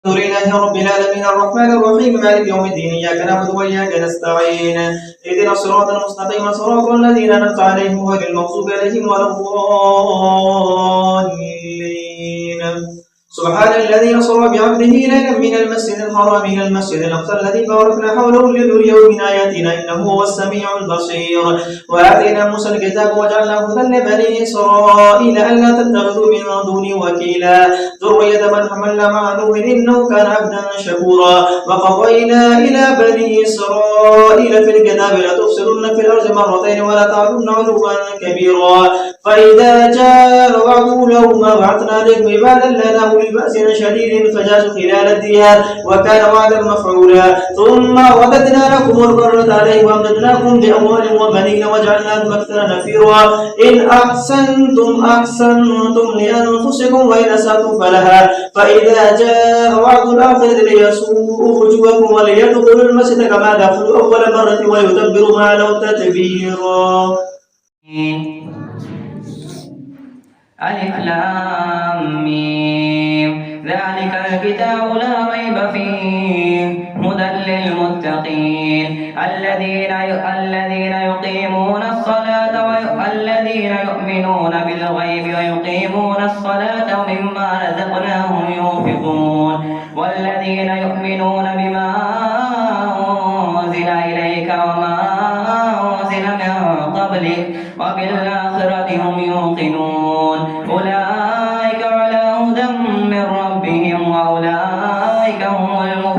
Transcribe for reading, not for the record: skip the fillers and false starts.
الحمد لله رب العالمين الرحمن الرحيم مالك يوم الدين إياك نعبد وإياك نستعين اهدنا الصراط المستقيم صراط الذين أنعمت عليهم غير المغضوب عليهم ولا الضالين سبحان الذي أسرى بعبده ليلا من المسجد الحرام إلى المسجد الأقصى الذي باركنا حوله لنريه من آياتنا إنه هو السميع البصير وآتينا موسى الكتاب وجعلناه هدى لبني إسرائيل ألا تتخذوا من دوني وكيلا ذرية من حملنا مع نوح إنه كان عبدا شكورا وقضينا إلى بني إسرائيل في الكتاب لتفسدن في الأرض مرتين ولا تعلن علوا كبيرا فإذا جاء وعد أولاهما بعثنا عليكم عبادا لنا أولي بأس شديد فجاسوا خلال الديار وكان وعدا مفعولا ثم رددنا لكم الكرة عليه وأمددناكم بأموال وبنين وجعلناكم أكثر نفيرا إن أحسنتم أحسنتم لأنفسكم وإن أسأتم فلها فإذا جاء وعد الآخرة ليسوءوا وجوهكم وليدخلوا المسجد كما دخلوا أول مرة ويتبروا ما علوا تتبيرا. ألف لام ميم ذلك الكتاب لا ريب فيه هدى للمتقين الذين يقيمون الصلاة والذين يؤمنون بالغيب ويقيمون الصلاة ومما رزقناهم ينفقون والذين يؤمنون بما أنزل إليك وما أنزل من قبلك وبالآخرة هم يوقنون أولئك على هدى من ربهم وأولئك هم المفلحون.